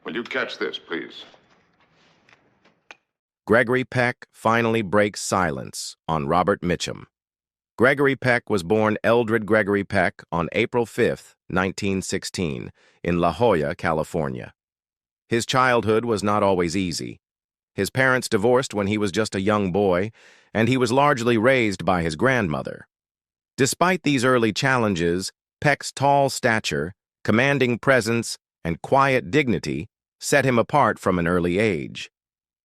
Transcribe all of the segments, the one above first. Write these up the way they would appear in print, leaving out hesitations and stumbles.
Will you catch this, please? Gregory Peck finally breaks silence on Robert Mitchum. Gregory Peck was born Eldred Gregory Peck on April 5, 1916, in La Jolla, California. His childhood was not always easy. His parents divorced when he was just a young boy, and he was largely raised by his grandmother. Despite these early challenges, Peck's tall stature, commanding presence, and quiet dignity set him apart from an early age.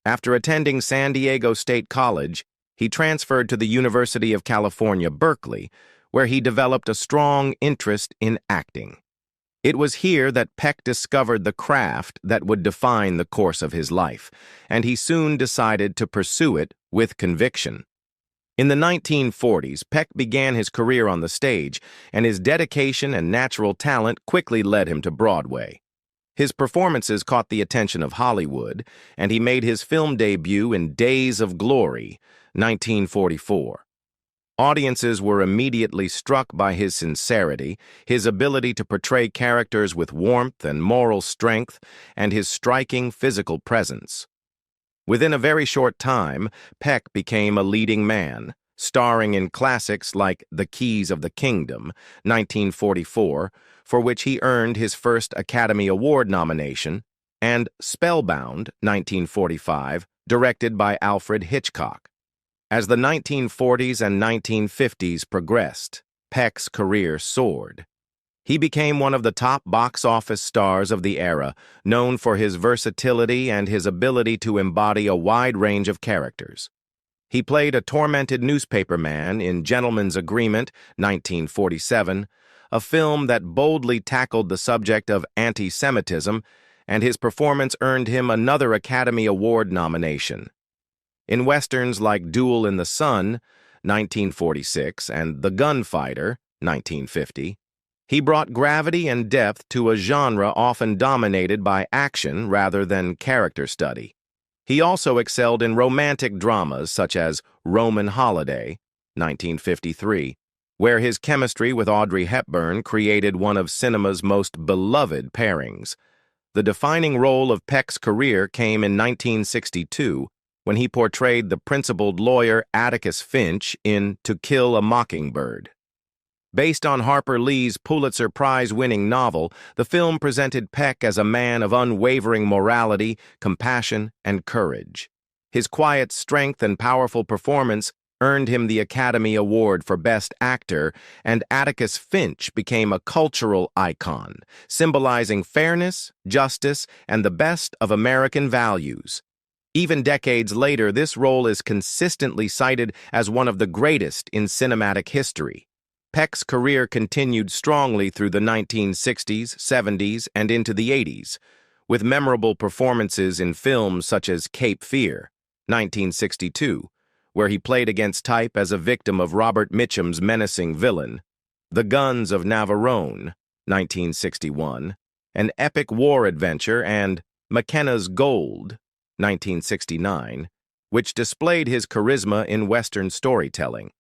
After attending San Diego State College, he transferred to the University of California, Berkeley, where he developed a strong interest in acting. It was here that Peck discovered the craft that would define the course of his life, and he soon decided to pursue it with conviction. In the 1940s, Peck began his career on the stage, and his dedication and natural talent quickly led him to Broadway. His performances caught the attention of Hollywood, and he made his film debut in Days of Glory, 1944. Audiences were immediately struck by his sincerity, his ability to portray characters with warmth and moral strength, and his striking physical presence. Within a very short time, Peck became a leading man, starring in classics like The Keys of the Kingdom, 1944, for which he earned his first Academy Award nomination, and Spellbound, 1945, directed by Alfred Hitchcock. As the 1940s and 1950s progressed, Peck's career soared. He became one of the top box office stars of the era, known for his versatility and his ability to embody a wide range of characters. He played a tormented newspaperman in Gentleman's Agreement, 1947, a film that boldly tackled the subject of anti-Semitism, and his performance earned him another Academy Award nomination. In westerns like Duel in the Sun, 1946, and The Gunfighter, 1950, he brought gravity and depth to a genre often dominated by action rather than character study. He also excelled in romantic dramas such as Roman Holiday, 1953, where his chemistry with Audrey Hepburn created one of cinema's most beloved pairings. The defining role of Peck's career came in 1962, when he portrayed the principled lawyer Atticus Finch in To Kill a Mockingbird. Based on Harper Lee's Pulitzer Prize-winning novel, the film presented Peck as a man of unwavering morality, compassion, and courage. His quiet strength and powerful performance earned him the Academy Award for Best Actor, and Atticus Finch became a cultural icon, symbolizing fairness, justice, and the best of American values. Even decades later, this role is consistently cited as one of the greatest in cinematic history. Peck's career continued strongly through the 1960s, 70s, and into the 80s, with memorable performances in films such as Cape Fear, 1962, where he played against type as a victim of Robert Mitchum's menacing villain, The Guns of Navarone, 1961, an epic war adventure, and McKenna's Gold, 1969, which displayed his charisma in Western storytelling.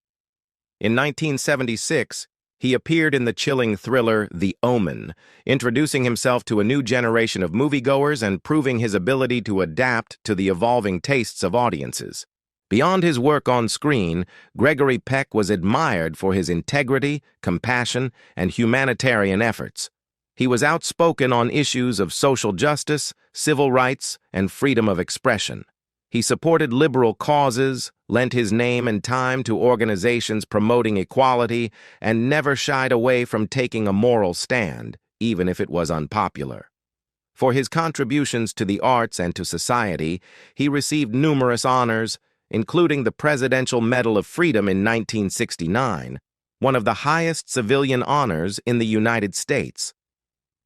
In 1976, he appeared in the chilling thriller The Omen, introducing himself to a new generation of moviegoers and proving his ability to adapt to the evolving tastes of audiences. Beyond his work on screen, Gregory Peck was admired for his integrity, compassion, and humanitarian efforts. He was outspoken on issues of social justice, civil rights, and freedom of expression. He supported liberal causes, lent his name and time to organizations promoting equality, and never shied away from taking a moral stand, even if it was unpopular. For his contributions to the arts and to society, he received numerous honors, including the Presidential Medal of Freedom in 1969, one of the highest civilian honors in the United States.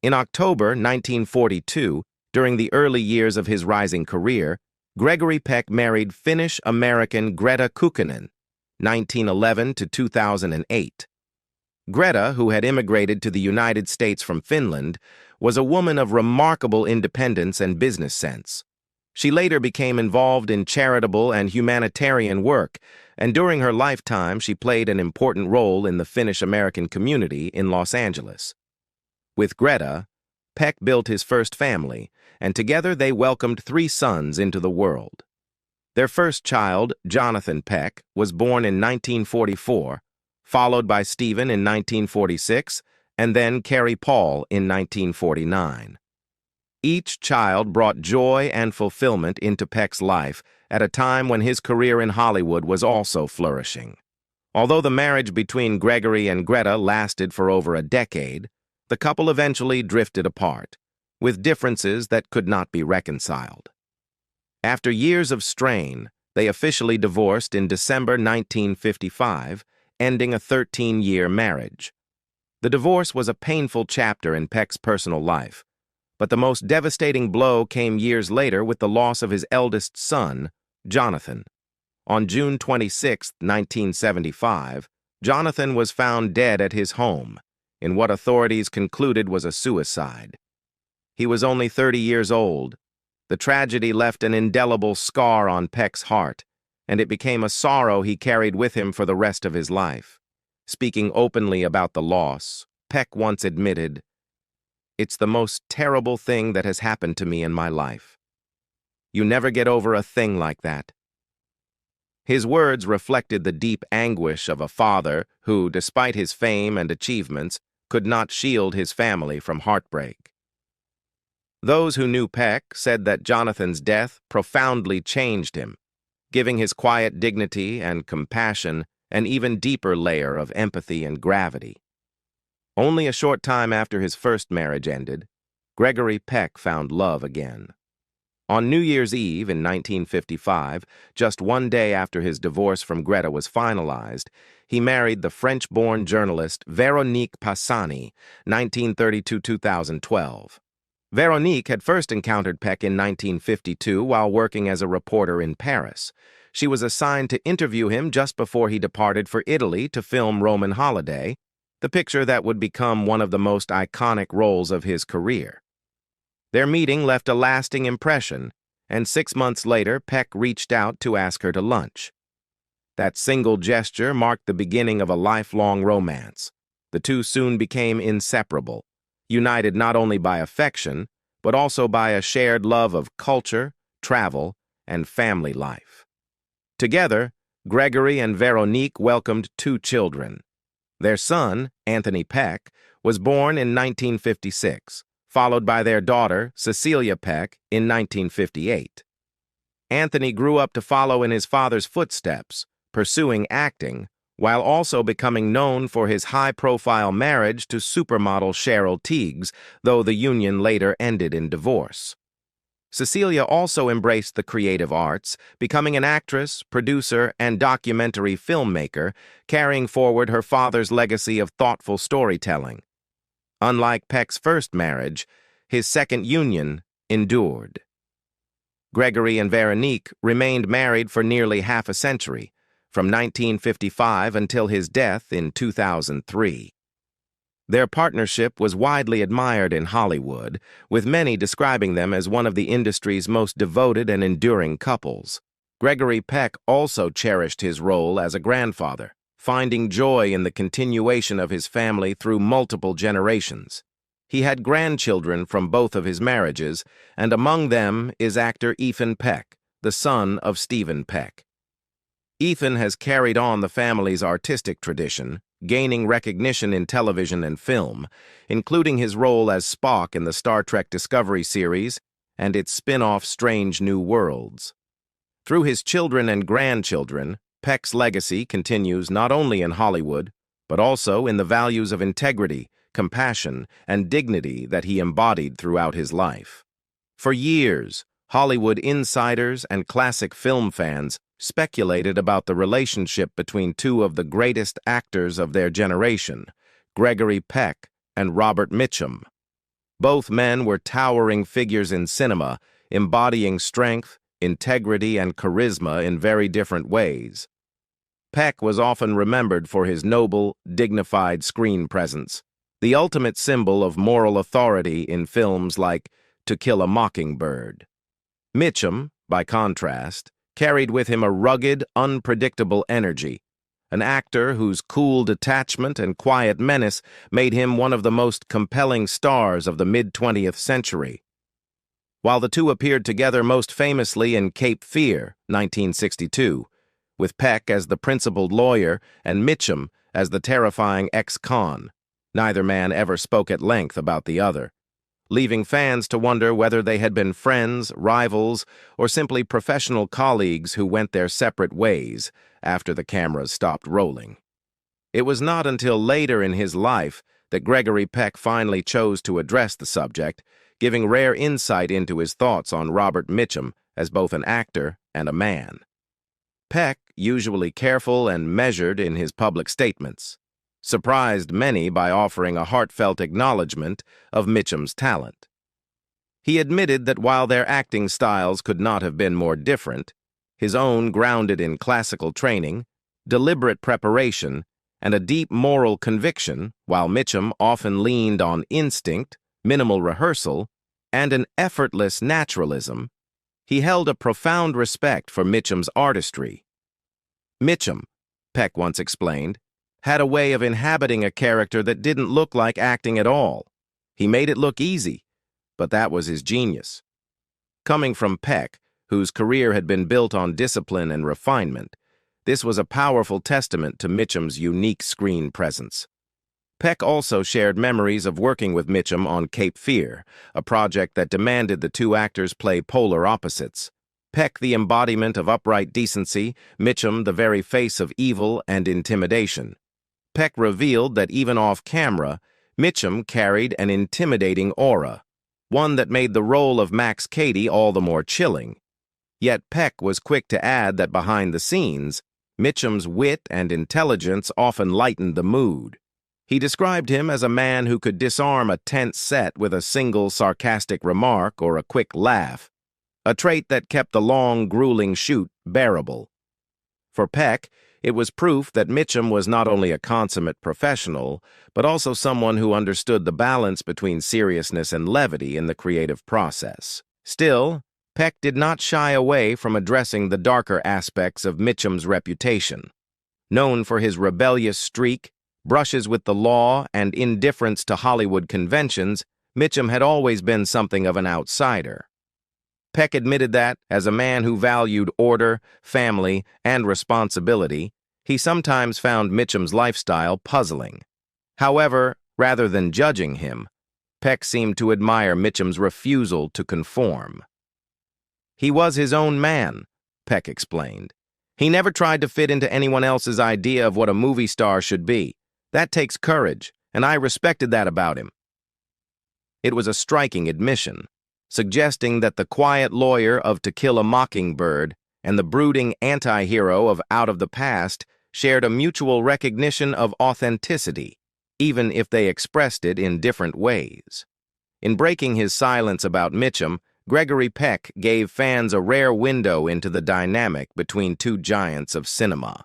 In October 1942, during the early years of his rising career, Gregory Peck married Finnish-American Greta Kukkonen, 1911 to 2008. Greta, who had immigrated to the United States from Finland, was a woman of remarkable independence and business sense. She later became involved in charitable and humanitarian work, and during her lifetime she played an important role in the Finnish-American community in Los Angeles. With Greta, Peck built his first family, and together they welcomed 3 sons into the world. Their first child, Jonathan Peck, was born in 1944, followed by Stephen in 1946, and then Carrie Paul in 1949. Each child brought joy and fulfillment into Peck's life at a time when his career in Hollywood was also flourishing. Although the marriage between Gregory and Greta lasted for over a decade, the couple eventually drifted apart, with differences that could not be reconciled. After years of strain, they officially divorced in December 1955, ending a 13-year marriage. The divorce was a painful chapter in Peck's personal life, but the most devastating blow came years later with the loss of his eldest son, Jonathan. On June 26, 1975, Jonathan was found dead at his home, in what authorities concluded was a suicide. He was only 30 years old. The tragedy left an indelible scar on Peck's heart, and it became a sorrow he carried with him for the rest of his life. Speaking openly about the loss, Peck once admitted, "It's the most terrible thing that has happened to me in my life. You never get over a thing like that." His words reflected the deep anguish of a father who, despite his fame and achievements, could not shield his family from heartbreak. Those who knew Peck said that Jonathan's death profoundly changed him, giving his quiet dignity and compassion an even deeper layer of empathy and gravity. Only a short time after his first marriage ended, Gregory Peck found love again. On New Year's Eve in 1955, just one day after his divorce from Greta was finalized, he married the French-born journalist Véronique Passani, 1932-2012. Véronique had first encountered Peck in 1952 while working as a reporter in Paris. She was assigned to interview him just before he departed for Italy to film Roman Holiday, the picture that would become one of the most iconic roles of his career. Their meeting left a lasting impression, and 6 months later, Peck reached out to ask her to lunch. That single gesture marked the beginning of a lifelong romance. The two soon became inseparable, united not only by affection, but also by a shared love of culture, travel, and family life. Together, Gregory and Véronique welcomed 2 children. Their son, Anthony Peck, was born in 1956, followed by their daughter, Cecilia Peck, in 1958. Anthony grew up to follow in his father's footsteps, pursuing acting, while also becoming known for his high-profile marriage to supermodel Cheryl Tiegs, though the union later ended in divorce. Cecilia also embraced the creative arts, becoming an actress, producer, and documentary filmmaker, carrying forward her father's legacy of thoughtful storytelling. Unlike Peck's first marriage, his second union endured. Gregory and Véronique remained married for nearly half a century, from 1955 until his death in 2003. Their partnership was widely admired in Hollywood, with many describing them as one of the industry's most devoted and enduring couples. Gregory Peck also cherished his role as a grandfather, finding joy in the continuation of his family through multiple generations. He had grandchildren from both of his marriages, and among them is actor Ethan Peck, the son of Stephen Peck. Ethan has carried on the family's artistic tradition, gaining recognition in television and film, including his role as Spock in the Star Trek Discovery series and its spin-off Strange New Worlds. Through his children and grandchildren, Peck's legacy continues not only in Hollywood, but also in the values of integrity, compassion, and dignity that he embodied throughout his life. For years, Hollywood insiders and classic film fans speculated about the relationship between 2 of the greatest actors of their generation, Gregory Peck and Robert Mitchum. Both men were towering figures in cinema, embodying strength, integrity, and charisma in very different ways. Peck was often remembered for his noble, dignified screen presence, the ultimate symbol of moral authority in films like To Kill a Mockingbird. Mitchum, by contrast, carried with him a rugged, unpredictable energy, an actor whose cool detachment and quiet menace made him one of the most compelling stars of the mid-20th century. While the two appeared together most famously in Cape Fear, 1962, with Peck as the principled lawyer and Mitchum as the terrifying ex-con, neither man ever spoke at length about the other, leaving fans to wonder whether they had been friends, rivals, or simply professional colleagues who went their separate ways after the cameras stopped rolling. It was not until later in his life that Gregory Peck finally chose to address the subject, giving rare insight into his thoughts on Robert Mitchum as both an actor and a man. Peck, usually careful and measured in his public statements, surprised many by offering a heartfelt acknowledgement of Mitchum's talent. He admitted that while their acting styles could not have been more different, his own grounded in classical training, deliberate preparation, and a deep moral conviction, while Mitchum often leaned on instinct, minimal rehearsal, and an effortless naturalism, he held a profound respect for Mitchum's artistry. Mitchum, Peck once explained, had a way of inhabiting a character that didn't look like acting at all. He made it look easy, but that was his genius. Coming from Peck, whose career had been built on discipline and refinement, this was a powerful testament to Mitchum's unique screen presence. Peck also shared memories of working with Mitchum on Cape Fear, a project that demanded the two actors play polar opposites. Peck the embodiment of upright decency, Mitchum the very face of evil and intimidation. Peck revealed that even off-camera, Mitchum carried an intimidating aura, one that made the role of Max Cady all the more chilling. Yet Peck was quick to add that behind the scenes, Mitchum's wit and intelligence often lightened the mood. He described him as a man who could disarm a tense set with a single sarcastic remark or a quick laugh, a trait that kept the long, grueling shoot bearable. For Peck, it was proof that Mitchum was not only a consummate professional, but also someone who understood the balance between seriousness and levity in the creative process. Still, Peck did not shy away from addressing the darker aspects of Mitchum's reputation. Known for his rebellious streak, brushes with the law, and indifference to Hollywood conventions, Mitchum had always been something of an outsider. Peck admitted that, as a man who valued order, family, and responsibility, he sometimes found Mitchum's lifestyle puzzling. However, rather than judging him, Peck seemed to admire Mitchum's refusal to conform. He was his own man, Peck explained. He never tried to fit into anyone else's idea of what a movie star should be. That takes courage, and I respected that about him. It was a striking admission, suggesting that the quiet lawyer of To Kill a Mockingbird and the brooding anti-hero of Out of the Past shared a mutual recognition of authenticity, even if they expressed it in different ways. In breaking his silence about Mitchum, Gregory Peck gave fans a rare window into the dynamic between two giants of cinema.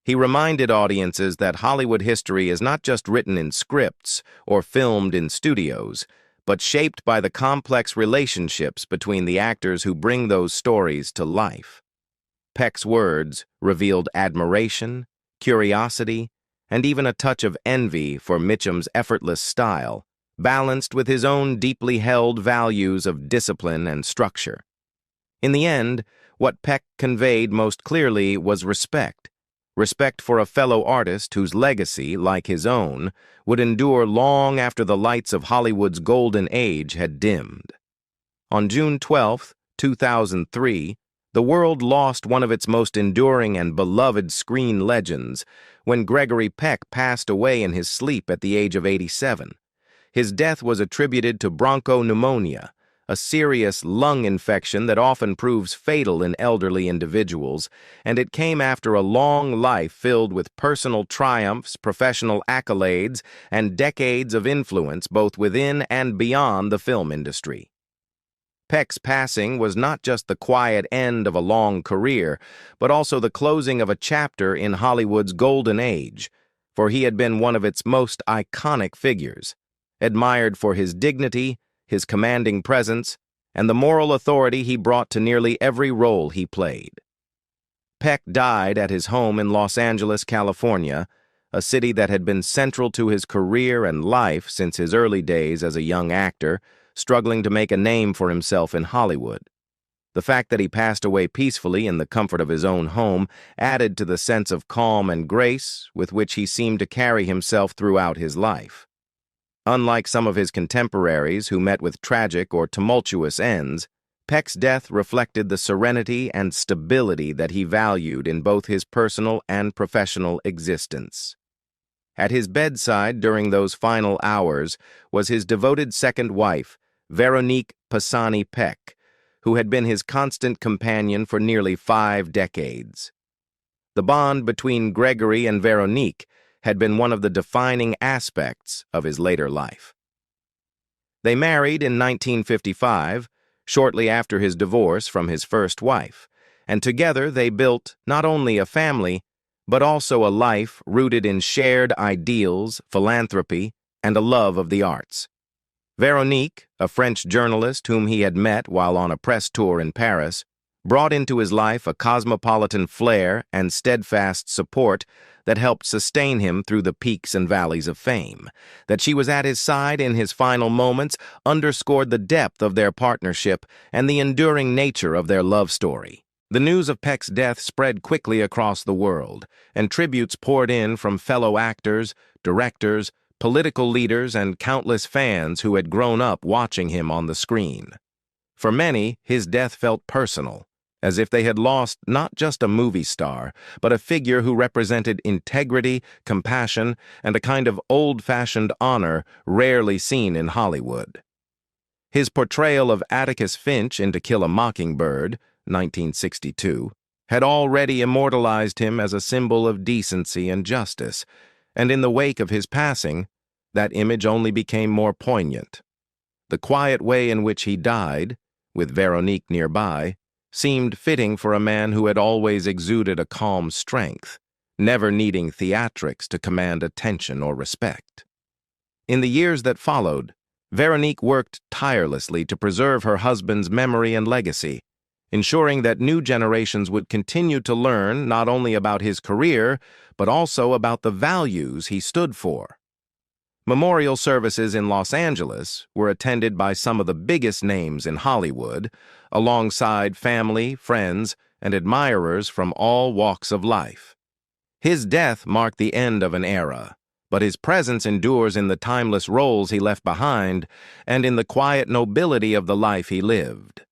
He reminded audiences that Hollywood history is not just written in scripts or filmed in studios, but shaped by the complex relationships between the actors who bring those stories to life. Peck's words revealed admiration, curiosity, and even a touch of envy for Mitchum's effortless style, balanced with his own deeply held values of discipline and structure. In the end, what Peck conveyed most clearly was respect. Respect for a fellow artist whose legacy, like his own, would endure long after the lights of Hollywood's golden age had dimmed. On June 12, 2003, the world lost one of its most enduring and beloved screen legends when Gregory Peck passed away in his sleep at the age of 87. His death was attributed to bronchopneumonia, a serious lung infection that often proves fatal in elderly individuals, and it came after a long life filled with personal triumphs, professional accolades, and decades of influence both within and beyond the film industry. Peck's passing was not just the quiet end of a long career, but also the closing of a chapter in Hollywood's golden age, for he had been one of its most iconic figures, admired for his dignity, his commanding presence, and the moral authority he brought to nearly every role he played. Peck died at his home in Los Angeles, California, a city that had been central to his career and life since his early days as a young actor, struggling to make a name for himself in Hollywood. The fact that he passed away peacefully in the comfort of his own home added to the sense of calm and grace with which he seemed to carry himself throughout his life. Unlike some of his contemporaries who met with tragic or tumultuous ends, Peck's death reflected the serenity and stability that he valued in both his personal and professional existence. At his bedside during those final hours was his devoted second wife, Veronique Pisani Peck, who had been his constant companion for nearly 5 decades. The bond between Gregory and Veronique had been one of the defining aspects of his later life. They married in 1955, shortly after his divorce from his first wife, and together they built not only a family, but also a life rooted in shared ideals, philanthropy, and a love of the arts. Veronique, a French journalist whom he had met while on a press tour in Paris, brought into his life a cosmopolitan flair and steadfast support that helped sustain him through the peaks and valleys of fame. That she was at his side in his final moments underscored the depth of their partnership and the enduring nature of their love story. The news of Peck's death spread quickly across the world, and tributes poured in from fellow actors, directors, political leaders, and countless fans who had grown up watching him on the screen. For many, his death felt personal, as if they had lost not just a movie star, but a figure who represented integrity, compassion, and a kind of old-fashioned honor rarely seen in Hollywood. His portrayal of Atticus Finch in To Kill a Mockingbird, 1962, had already immortalized him as a symbol of decency and justice, and in the wake of his passing, that image only became more poignant. The quiet way in which he died, with Veronique nearby, seemed fitting for a man who had always exuded a calm strength, never needing theatrics to command attention or respect. In the years that followed, Veronique worked tirelessly to preserve her husband's memory and legacy, ensuring that new generations would continue to learn not only about his career, but also about the values he stood for. Memorial services in Los Angeles were attended by some of the biggest names in Hollywood, alongside family, friends, and admirers from all walks of life. His death marked the end of an era, but his presence endures in the timeless roles he left behind and in the quiet nobility of the life he lived.